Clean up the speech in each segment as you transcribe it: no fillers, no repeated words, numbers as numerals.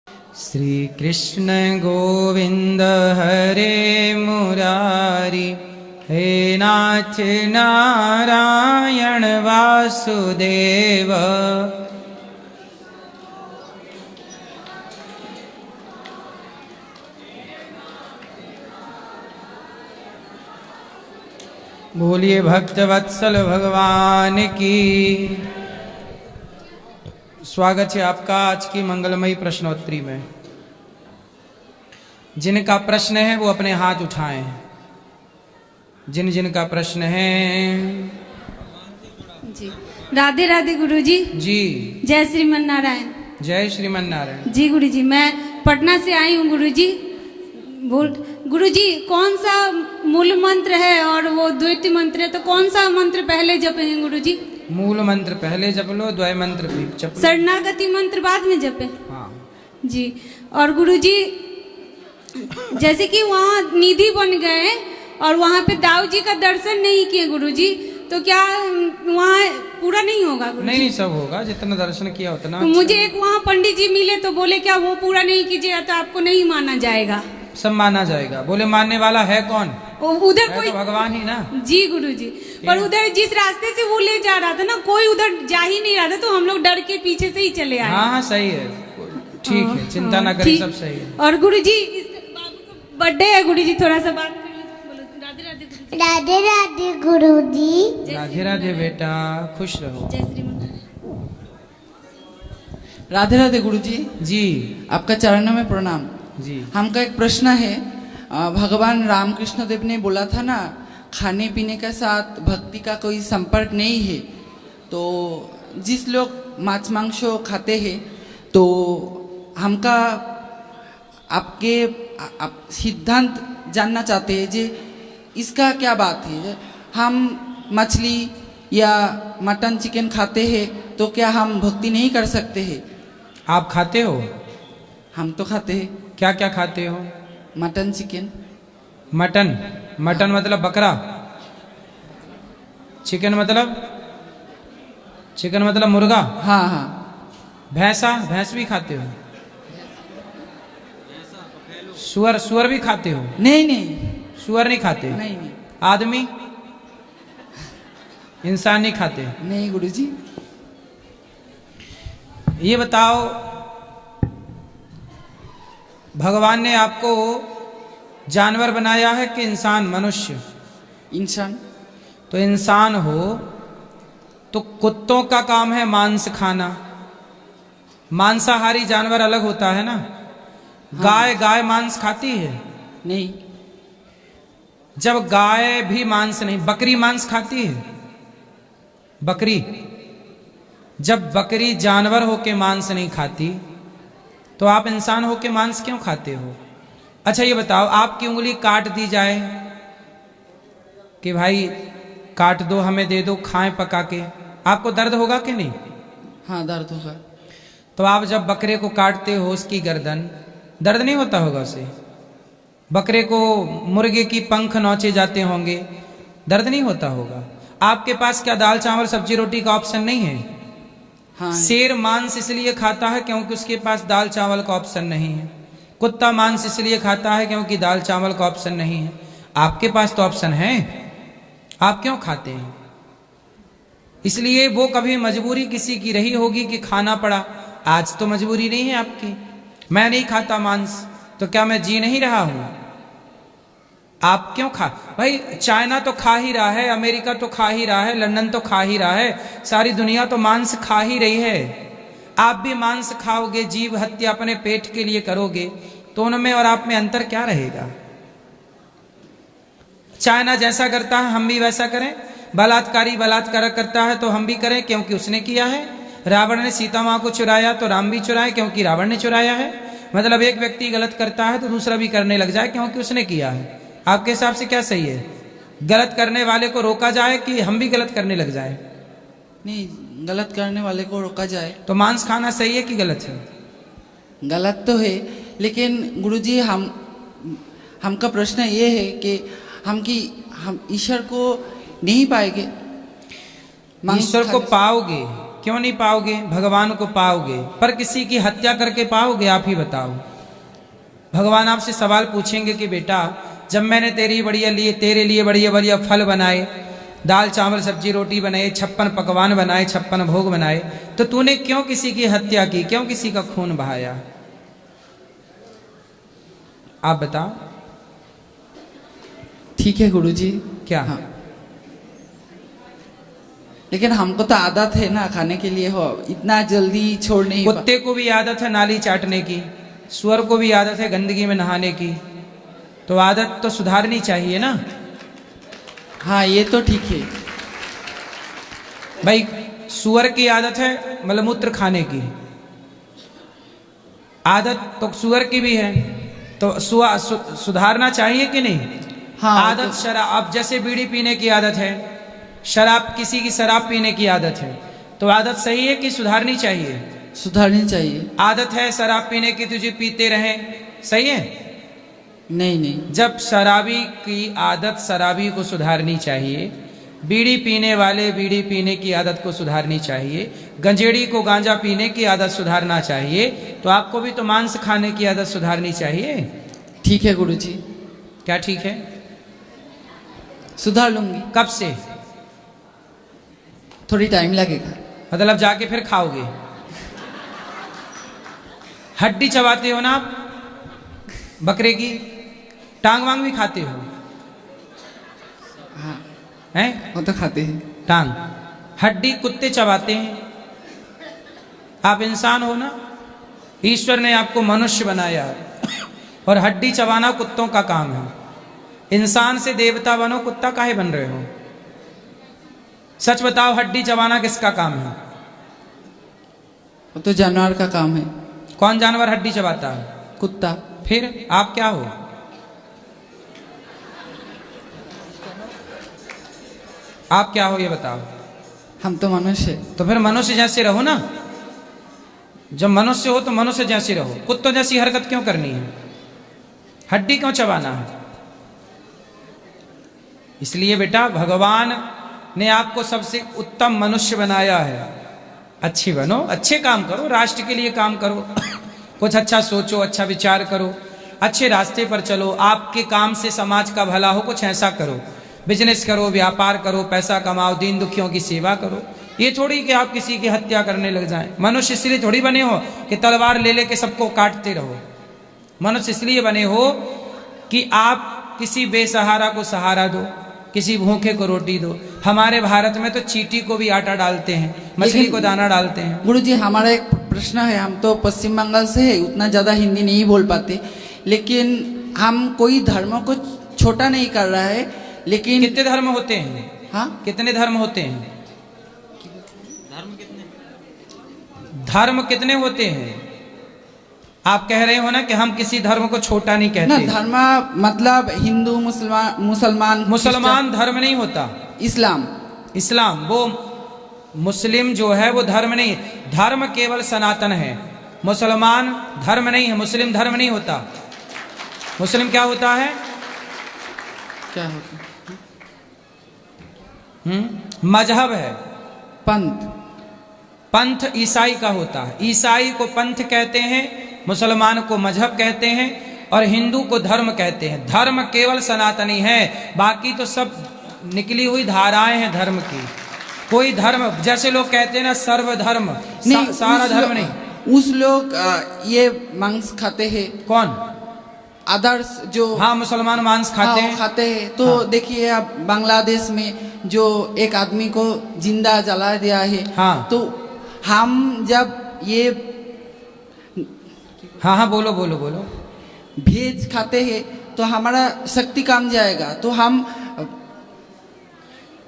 श्री कृष्ण गोविंद हरे मुरारी, हे नाथ नारायण वासुदेव। बोलिए भक्त वत्सल भगवान की। स्वागत है आपका आज की मंगलमयी प्रश्नोत्तरी में। जिनका प्रश्न है वो अपने हाथ उठाएं। जिनका प्रश्न है। जी राधे राधे गुरुजी। जी जय श्रीमन नारायण। जय श्रीमन नारायण। जी गुरुजी, मैं पटना से आई हूँ गुरुजी। गुरुजी, कौन सा मूल मंत्र है और वो द्वितीय मंत्र है, तो कौन सा मंत्र पहले जपेंगे गुरुजी? मूल मंत्र पहले जप लो, द्वय मंत्र भी जप लो। शरणागति मंत्र बाद में जपे। हाँ जी। और गुरुजी, जैसे कि वहाँ निधि बन गए और वहाँ पे दाऊ जी का दर्शन नहीं किए गुरुजी, तो क्या वहाँ पूरा नहीं होगा गुरुजी? नहीं, सब होगा, जितना दर्शन किया उतना। तो मुझे एक वहाँ पंडित जी मिले तो बोले क्या वो पूरा नहीं कीजिएगा तो आपको नहीं माना जाएगा। सब माना जाएगा। बोले मानने वाला है कौन? उधर है कोई तो भगवान ही ना। जी गुरुजी, पर उधर जिस रास्ते से वो ले जा रहा था ना, कोई उधर जा ही नहीं रहा था, तो हम लोग डर के पीछे से ही चले आए। हाँ सही है, ठीक है, चिंता ना करें, सब सही है। और गुरुजी, इस बाबू का बर्थडे है गुरुजी, थोड़ा सा बात कर लो। बोलो राधे राधे गुरुजी। राधे राधे गुरुजी। राधे राधे बेटा, खुश रहो। जय श्रीमन। राधे राधे गुरुजी। जी आपका चरणों में प्रणाम। जी हमका एक प्रश्न है। भगवान रामकृष्ण देव ने बोला था ना, खाने पीने के साथ भक्ति का कोई संपर्क नहीं है। तो जिस लोग मांस मांस खाते हैं, तो हमका आपके आप सिद्धांत जानना चाहते हैं जे इसका क्या बात है। हम मछली या मटन चिकन खाते हैं तो क्या हम भक्ति नहीं कर सकते हैं? आप खाते हो? हम तो खाते हैं। क्या क्या खाते हो? Mutton chicken. मटन मतलब बकरा, चिकन मतलब मुर्गा। हाँ हाँ। भैंस भी खाते हो? सुअर भी खाते हो? नहीं नहीं सुअर नहीं खाते? नहीं नहीं आदमी इंसान नहीं खाते? नहीं गुरुजी। ये बताओ, भगवान ने आपको जानवर बनाया है कि इंसान, मनुष्य? इंसान। तो इंसान हो तो कुत्तों का काम है मांस खाना। मांसाहारी जानवर अलग होता है ना। गाय मांस खाती है? नहीं। जब गाय भी मांस नहीं, बकरी मांस खाती है? बकरी, जब बकरी जानवर होके मांस नहीं खाती, तो आप इंसान होके मांस क्यों खाते हो? अच्छा ये बताओ, आपकी उंगली काट दी जाए कि भाई काट दो, हमें दे दो, खाएं पका के, आपको दर्द होगा कि नहीं? हाँ दर्द होगा। तो आप जब बकरे को काटते हो, उसकी गर्दन, दर्द नहीं होता होगा उसे? बकरे को, मुर्गे की पंख नोचे जाते होंगे, दर्द नहीं होता होगा? आपके पास क्या दाल चावल सब्जी रोटी का ऑप्शन नहीं है? हाँ। शेर मांस इसलिए खाता है क्योंकि उसके पास दाल चावल का ऑप्शन नहीं है। कुत्ता मांस इसलिए खाता है क्योंकि दाल चावल का ऑप्शन नहीं है। आपके पास तो ऑप्शन है, आप क्यों खाते हैं? इसलिए वो कभी मजबूरी किसी की रही होगी कि खाना पड़ा। आज तो मजबूरी नहीं है आपकी। मैं नहीं खाता मांस, तो क्या मैं जी नहीं रहा हूं? आप क्यों भाई चाइना तो खा ही रहा है, अमेरिका तो खा ही रहा है, लंदन तो खा ही रहा है, सारी दुनिया तो मांस खा ही रही है। आप भी मांस खाओगे, जीव हत्या अपने पेट के लिए करोगे, तो उनमें और आप में अंतर क्या रहेगा? चाइना जैसा करता है हम भी वैसा करें। बलात्कारी बलात्कार करता है तो हम भी करें क्योंकि उसने किया है। रावण ने सीता मां को चुराया तो राम भी चुराए क्योंकि रावण ने चुराया है। मतलब एक व्यक्ति गलत करता है तो दूसरा भी करने लग जाए क्योंकि उसने किया है। आपके हिसाब से क्या सही है? गलत करने वाले को रोका जाए कि हम भी गलत करने लग जाए? नहीं, गलत करने वाले को रोका जाए। तो मांस खाना सही है कि गलत है? गलत तो है, लेकिन गुरुजी हमका प्रश्न ये है कि हम ईश्वर को नहीं पाएंगे। ईश्वर को पाओगे क्यों नहीं पाओगे? भगवान को पाओगे, पर किसी की हत्या करके पाओगे? आप ही बताओ। भगवान आपसे सवाल पूछेंगे कि बेटा, जब मैंने तेरे लिए बढ़िया बढ़िया फल बनाए, दाल चावल सब्जी रोटी बनाए, 56 पकवान बनाए, 56 भोग बनाए, तो तूने क्यों किसी की हत्या की? क्यों किसी का खून बहाया? आप बताओ। ठीक है गुरुजी। क्या? हाँ, लेकिन हमको तो आदत है ना खाने के लिए, हो इतना जल्दी छोड़ नहीं। कुत्ते को भी आदत है नाली चाटने की, सुअर को भी आदत है गंदगी में नहाने की, तो आदत तो सुधारनी चाहिए ना। हाँ ये तो ठीक है भाई, सुअर की आदत है मलमूत्र खाने की, आदत तो सुअर की भी है, तो सुधारना चाहिए कि नहीं? हाँ, आदत तो... शराब, अब जैसे बीड़ी पीने की आदत है, शराब, किसी की शराब पीने की आदत है, तो आदत सही है कि सुधारनी चाहिए? सुधारनी चाहिए। आदत है शराब पीने की, तुझे पीते रहे, सही है? नहीं नहीं, जब शराबी की आदत शराबी को सुधारनी चाहिए, बीड़ी पीने वाले बीड़ी पीने की आदत को सुधारनी चाहिए, गंजेड़ी को गांजा पीने की आदत सुधारना चाहिए, तो आपको भी तो मांस खाने की आदत सुधारनी चाहिए। ठीक है गुरुजी। क्या ठीक है? सुधार लूंगी। कब से? थोड़ी टाइम लगेगा। मतलब जाके फिर खाओगे? हड्डी चबाते हो ना आप बकरे की? टांग वांग भी खाते हो? हाँ हैं? वो तो खाते हैं। टांग, हड्डी कुत्ते चबाते हैं। आप इंसान हो ना, ईश्वर ने आपको मनुष्य बनाया है, और हड्डी चबाना कुत्तों का काम है। इंसान से देवता बनो, कुत्ता काहे बन रहे हो? सच बताओ, हड्डी चबाना किसका काम है? वो तो जानवर का काम है। कौन जानवर हड्डी चबाता है? कुत्ता। फिर आप क्या हो? आप क्या हो ये बताओ? हम तो मनुष्य है। तो फिर मनुष्य जैसे रहो ना। जब मनुष्य हो तो मनुष्य जैसे रहो, कुत्तों जैसी हरकत क्यों करनी है? हड्डी क्यों चबाना है? इसलिए बेटा, भगवान ने आपको सबसे उत्तम मनुष्य बनाया है। अच्छी बनो, अच्छे काम करो, राष्ट्र के लिए काम करो, कुछ अच्छा सोचो, अच्छा विचार करो, अच्छे रास्ते पर चलो, आपके काम से समाज का भला हो, कुछ ऐसा करो, बिजनेस करो, व्यापार करो, पैसा कमाओ, दीन दुखियों की सेवा करो। ये थोड़ी कि आप किसी की हत्या करने लग जाएं। मनुष्य इसलिए थोड़ी बने हो कि तलवार ले लेके सबको काटते रहो। मनुष्य इसलिए बने हो कि आप किसी बेसहारा को सहारा दो, किसी भूखे को रोटी दो। हमारे भारत में तो चींटी को भी आटा डालते हैं, मछली को दाना डालते हैं। गुरुजी, हमारा एक प्रश्न है। हम तो पश्चिम बंगाल से है, उतना ज़्यादा हिंदी नहीं बोल पाते, लेकिन हम कोई धर्म को छोटा नहीं कर रहा है, लेकिन कितने धर्म होते हैं? हाँ, कितने धर्म होते हैं? धर्म कितने होते हैं? आप कह रहे हो ना कि हम किसी धर्म को छोटा नहीं कहते। ना, धर्म मतलब हिंदू, मुसलमान धर्म नहीं होता। इस्लाम वो मुस्लिम जो है वो धर्म नहीं है। धर्म केवल सनातन है, मुसलमान धर्म नहीं है। मुस्लिम धर्म नहीं होता। मुस्लिम क्या होता है? क्या होता? मजहब है, पंथ ईसाई का होता है। ईसाई को पंथ कहते हैं, मुसलमान को मजहब कहते हैं, और हिंदू को धर्म कहते हैं। धर्म केवल सनातनी है, बाकी तो सब निकली हुई धाराएं हैं धर्म की। कोई धर्म, जैसे लोग कहते हैं ना सर्वधर्म, सारा धर्म नहीं। उस लोग ये मांस खाते हैं। कौन? अदर्स जो, हाँ, मुसलमान मांस खाते हैं। खाते हैं। तो हाँ। देखिए, अब बांग्लादेश में जो एक आदमी को जिंदा जला दिया है। हाँ। तो हम जब ये हाँ, बोलो। भेज खाते हैं तो हमारा शक्ति कम जाएगा।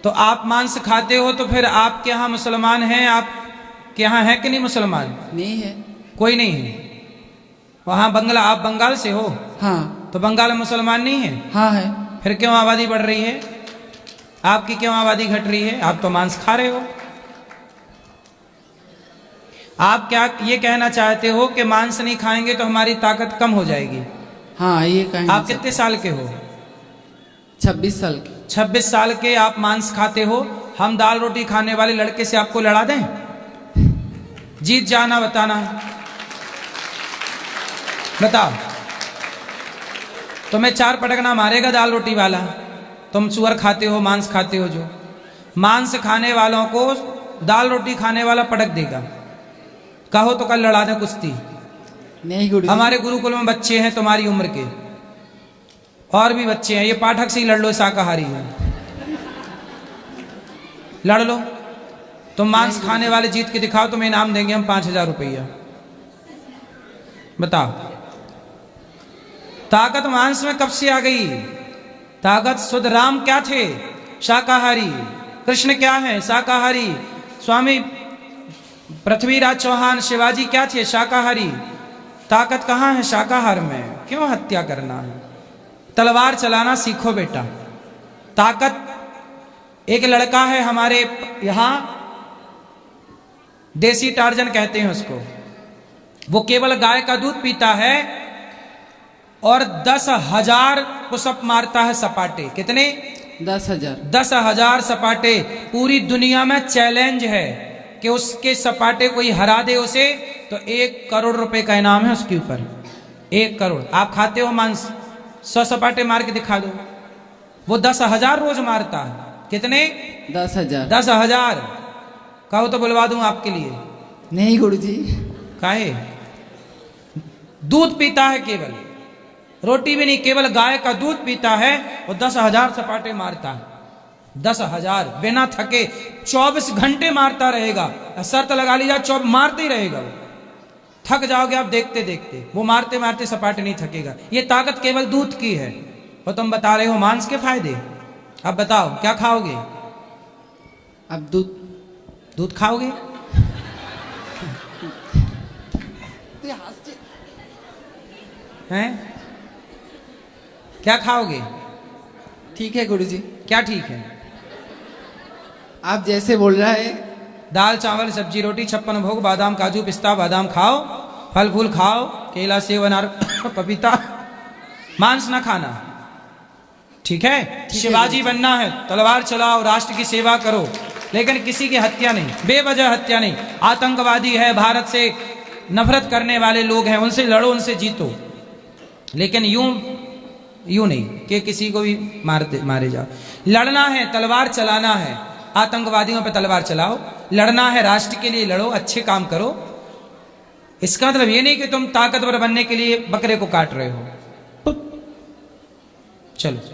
तो आप मांस खाते हो तो फिर आपके यहाँ मुसलमान हैं? आपके यहाँ है कि नहीं मुसलमान? नहीं है, कोई नहीं है वहाँ। आप बंगाल से हो? हाँ। तो बंगाल में मुसलमान नहीं है? हाँ है। फिर क्यों आबादी बढ़ रही है? आपकी क्यों आबादी घट रही है? आप तो मांस खा रहे हो। आप क्या ये कहना चाहते हो कि मांस नहीं खाएंगे तो हमारी ताकत कम हो जाएगी? हाँ, ये कहें। आप कितने साल के हो? 26 साल के। 26 साल के आप मांस खाते हो। हम दाल रोटी खाने वाले लड़के से आपको लड़ा दें? जीत जाना, बताना, बताओ। तुम्हें 4 पटकना मारेगा दाल रोटी वाला। तुम सुअर खाते हो, मांस खाते हो, जो मांस खाने वालों को दाल रोटी खाने वाला पटक देगा। कहो तो कल लड़ा दे कुश्ती। नहीं गुरुजी। हमारे गुरुकुल में बच्चे हैं तुम्हारी उम्र के, और भी बच्चे हैं, ये पाठक से ही लड़ लो, शाकाहारी है, लड़ लो। तुम मांस खाने वाले जीत के दिखाओ, तुम्हें इनाम देंगे हम 5000 रुपया। बताओ, ताकत मांस में कब से आ गई? ताकत शुद्ध राम क्या थे? शाकाहारी। कृष्ण क्या है? शाकाहारी। स्वामी पृथ्वीराज चौहान, शिवाजी क्या थे? शाकाहारी। ताकत कहाँ है? शाकाहार में। क्यों हत्या करना है? तलवार चलाना सीखो बेटा। ताकत, एक लड़का है हमारे यहां, देसी टार्जन कहते हैं उसको, वो केवल गाय का दूध पीता है और 10,000 पुशअप मारता है सपाटे। कितने? 10,000। 10,000 सपाटे। पूरी दुनिया में चैलेंज है कि उसके सपाटे कोई हरा दे उसे तो 1 करोड़ रुपए का इनाम है उसके ऊपर। 1 करोड़। आप खाते हो मांस, 100 सपाटे मार के दिखा दो। वो 10,000 रोज मारता है। कितने? 10,000। 10,000। कहो तो बुलवा दूं आपके लिए। नहीं गुरुजी। काहे? दूध पीता है केवल, रोटी भी नहीं, केवल गाय का दूध पीता है। वो 10,000 सपाटे मारता है। 10,000 बिना थके 24 घंटे मारता रहेगा। शर्त लगा लीजिए 24 मारते ही रहेगा। वो थक जाओगे आप देखते देखते, वो मारते मारते सपाटे नहीं थकेगा। ये ताकत केवल दूध की है। और तुम बता रहे हो मांस के फायदे। अब बताओ क्या खाओगे? अब दूध। दूध खाओगे? हैं? क्या खाओगे? ठीक है गुरुजी, क्या ठीक है? आप जैसे बोल रहा है। दाल चावल सब्जी रोटी 56 भोग, बादाम काजू पिस्ता बादाम खाओ, फल फूल खाओ, केला सेब अनार पपीता, मांस ना खाना। ठीक है? शिवाजी बनना है, तलवार चलाओ, राष्ट्र की सेवा करो, लेकिन किसी की हत्या नहीं, बेवजह हत्या नहीं। आतंकवादी है, भारत से नफरत करने वाले लोग हैं, उनसे लड़ो, उनसे जीतो, लेकिन यूं नहीं कि किसी को भी मारे जाओ। लड़ना है, तलवार चलाना है, आतंकवादियों पे तलवार चलाओ। लड़ना है राष्ट्र के लिए, लड़ो, अच्छे काम करो। इसका मतलब ये नहीं कि तुम ताकतवर बनने के लिए बकरे को काट रहे हो। चलो।